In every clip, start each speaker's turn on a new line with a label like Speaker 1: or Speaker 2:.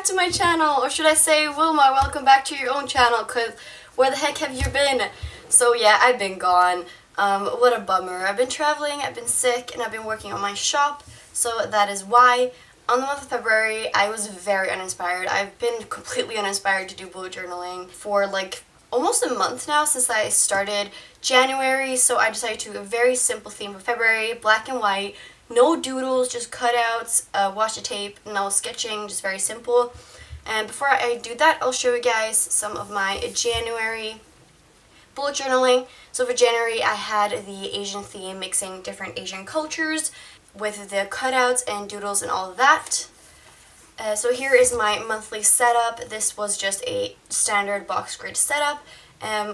Speaker 1: to my channel, or should I say, Wilma, welcome back to your own channel, because where the heck have you been? So yeah, I've been gone. What a bummer. I've been traveling, I've been sick, and I've been working on my shop, so that is why. On the month of February, I was very uninspired. I've been completely uninspired to do bullet journaling for like almost a month now since I started January, so I decided to do a very simple theme for February, black and white, no doodles, just cutouts, washi tape, no sketching, just very simple. And before I do that, I'll show you guys some of my January bullet journaling. So for January, I had the Asian theme, mixing different Asian cultures with the cutouts and doodles and all of that. So here is my monthly setup. This was just a standard box grid setup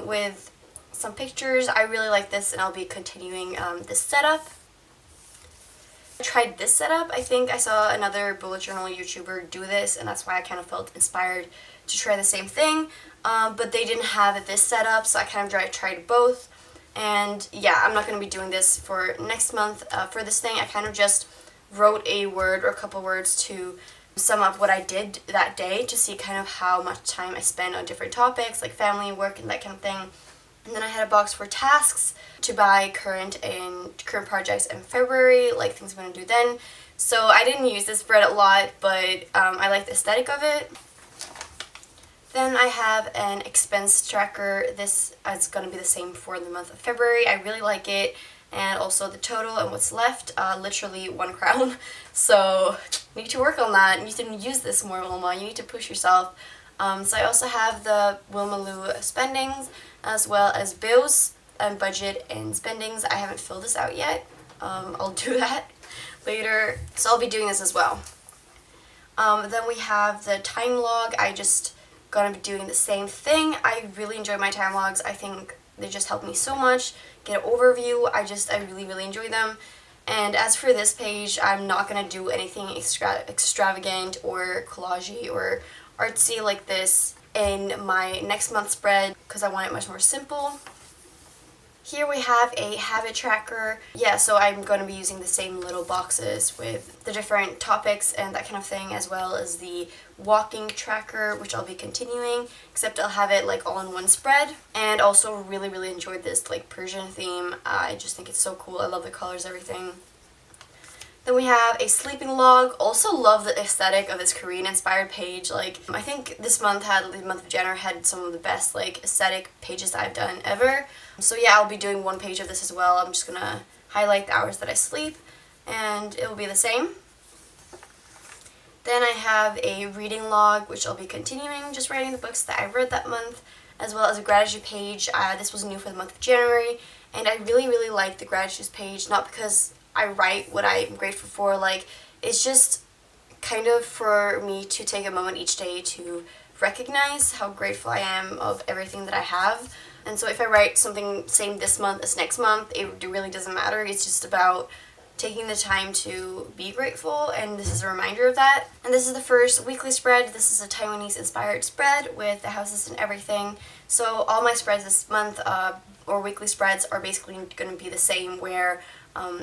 Speaker 1: with some pictures. I really like this, and I'll be continuing this setup. I tried this setup. I think I saw another bullet journal YouTuber do this, and that's why I kind of felt inspired to try the same thing. But they didn't have this setup, so I kind of tried both. And yeah, I'm not going to be doing this for next month. For this thing, I kind of just wrote a word or a couple words to sum up what I did that day to see kind of how much time I spent on different topics like family, work, and that kind of thing. And then I had a box for tasks to buy current projects in February, like things I'm going to do then. So I didn't use this spread a lot, but I like the aesthetic of it. Then I have an expense tracker. This is going to be the same for the month of February. I really like it. And also the total and what's left, literally 1 crown. So you need to work on that. You need to use this more, Wilma. You need to push yourself. So I also have the Wilma Lou spendings, as well as bills and budget and spendings. I haven't filled this out yet. I'll do that later. So I'll be doing this as well. Then we have the time log. I just gonna be doing the same thing. I really enjoy my time logs. I think they just help me so much. Get an overview. I really enjoy them. And as for this page, I'm not gonna do anything extravagant or collagey or artsy like this in my next month spread because I want it much more simple. Here we have a habit tracker. Yeah, so I'm going to be using the same little boxes with the different topics and that kind of thing, as well as the walking tracker, which I'll be continuing, except I'll have it like all in one spread. And also really enjoyed this like Persian theme. I just think it's so cool. I love the colors, everything. Then we have a sleeping log. Also love the aesthetic of this Korean inspired page. Like, I think this month the month of January had some of the best like aesthetic pages that I've done ever. So yeah, I'll be doing one page of this as well. I'm just gonna highlight the hours that I sleep and it will be the same. Then I have a reading log, which I'll be continuing, just writing the books that I read that month, as well as a gratitude page. This was new for the month of January, and I really like the gratitude page, not because I write what I'm grateful for, like, it's just kind of for me to take a moment each day to recognize how grateful I am of everything that I have. And so if I write something same this month as next month, it really doesn't matter. It's just about taking the time to be grateful, and this is a reminder of that. And this is the first weekly spread. This is a Taiwanese inspired spread with the houses and everything. So all my spreads this month, or weekly spreads, are basically going to be the same, where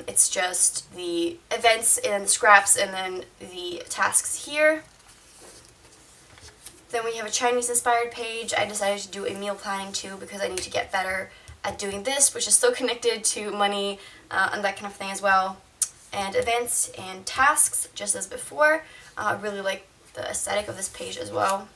Speaker 1: it's just the events and the scraps and then the tasks here. Then we have a Chinese inspired page. I decided to do a meal planning too because I need to get better at doing this, which is still connected to money and that kind of thing as well. And events and tasks, just as before. I really like the aesthetic of this page as well.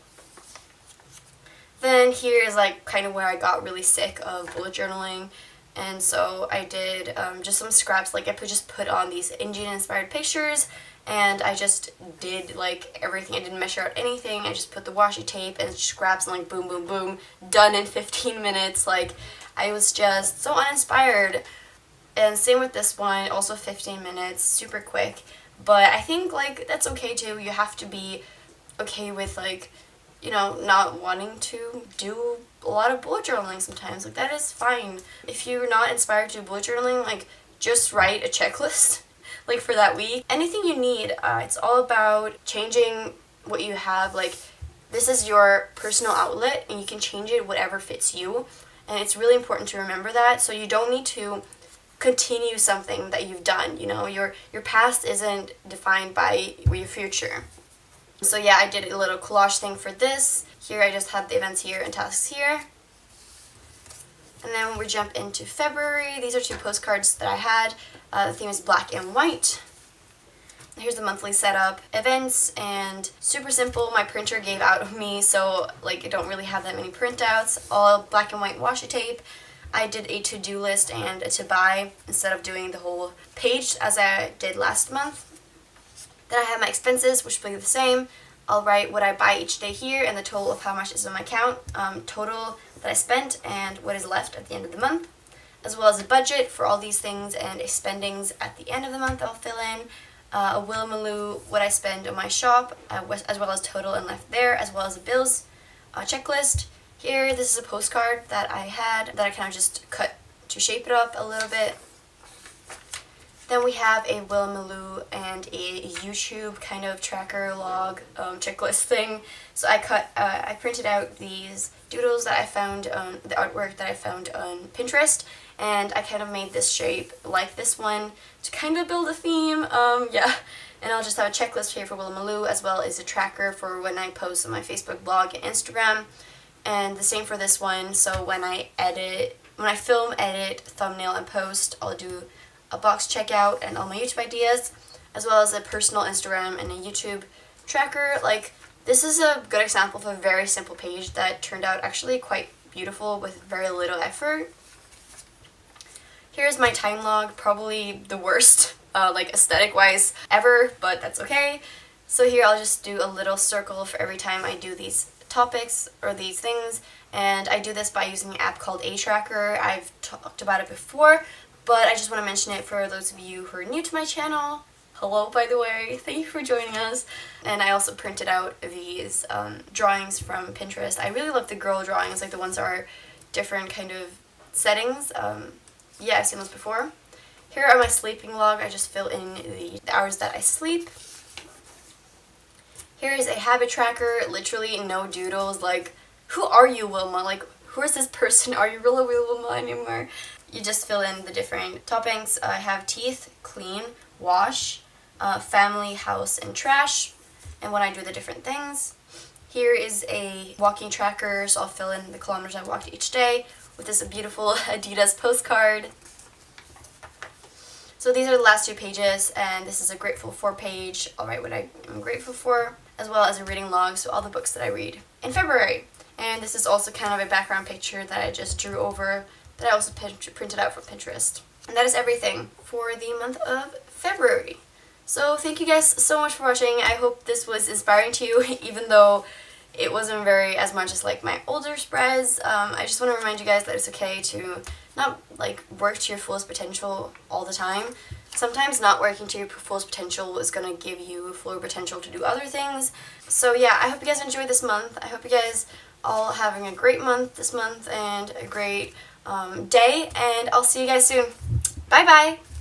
Speaker 1: Then here is like kind of where I got really sick of bullet journaling. And so I did just some scraps, like I just put on these Indian inspired pictures, and I just did like everything. I didn't measure out anything. I just put the washi tape and scraps and like boom, done in 15 minutes. Like, I was just so uninspired. And same with this one, also 15 minutes, super quick. But I think like that's okay too. You have to be okay with like, you know, not wanting to do a lot of bullet journaling sometimes. Like, that is fine. If you're not inspired to do bullet journaling, like, just write a checklist like for that week. Anything you need. It's all about changing what you have. Like, this is your personal outlet and you can change it whatever fits you. And it's really important to remember that. So you don't need to continue something that you've done. You know, your past isn't defined by your future. So yeah, I did a little collage thing for this. Here I just had the events here and tasks here. And then we jump into February. These are 2 postcards that I had. The theme is black and white. Here's the monthly setup, events, and super simple. My printer gave out of me, so like I don't really have that many printouts. All black and white washi tape. I did a to-do list and a to buy instead of doing the whole page as I did last month. Then I have my expenses, which will be the same. I'll write what I buy each day here and the total of how much is in my account, total that I spent and what is left at the end of the month, as well as a budget for all these things and a spendings at the end of the month I'll fill in, a Wilmaloo, what I spend on my shop, as well as total and left there, as well as a bills checklist. Here, this is a postcard that I had that I kind of just cut to shape it up a little bit. Then we have a Wilmaloo and a YouTube kind of tracker log checklist thing. So I printed out these doodles that I found on the artwork that I found on Pinterest, and I kind of made this shape like this one to kind of build a theme. Yeah, and I'll just have a checklist here for Wilmaloo as well as a tracker for when I post on my Facebook blog and Instagram, and the same for this one. So when I film, edit, thumbnail, and post, I'll do a box checkout and all my YouTube ideas, as well as a personal Instagram and a YouTube tracker. Like, this is a good example of a very simple page that turned out actually quite beautiful with very little effort. Here's my time log, probably the worst, like aesthetic-wise ever, but that's okay. So here I'll just do a little circle for every time I do these topics or these things, and I do this by using an app called A Tracker. I've talked about it before, but I just want to mention it for those of you who are new to my channel. Hello, by the way. Thank you for joining us. And I also printed out these drawings from Pinterest. I really love the girl drawings, like the ones that are different kind of settings. Yeah, I've seen those before. Here are my sleeping log. I just fill in the hours that I sleep. Here is a habit tracker. Literally no doodles. Like, who are you, Wilma? Like, who is this person? Are you really Wilma anymore? You just fill in the different toppings. I have teeth, clean, wash, family, house, and trash, and when I do the different things. Here is a walking tracker, so I'll fill in the kilometers I walked each day with this beautiful Adidas postcard. So these are the last 2 pages, and this is a grateful for page. I'll write what I am grateful for, as well as a reading log, so all the books that I read in February. And this is also kind of a background picture that I just drew over that I also printed out from Pinterest. And that is everything for the month of February. So thank you guys so much for watching. I hope this was inspiring to you, even though it wasn't very as much as like my older spreads. I just want to remind you guys that it's okay to not like work to your fullest potential all the time. Sometimes not working to your fullest potential is going to give you fuller potential to do other things. So yeah, I hope you guys enjoyed this month. I hope you guys all having a great month this month and a great day, and I'll see you guys soon. Bye bye!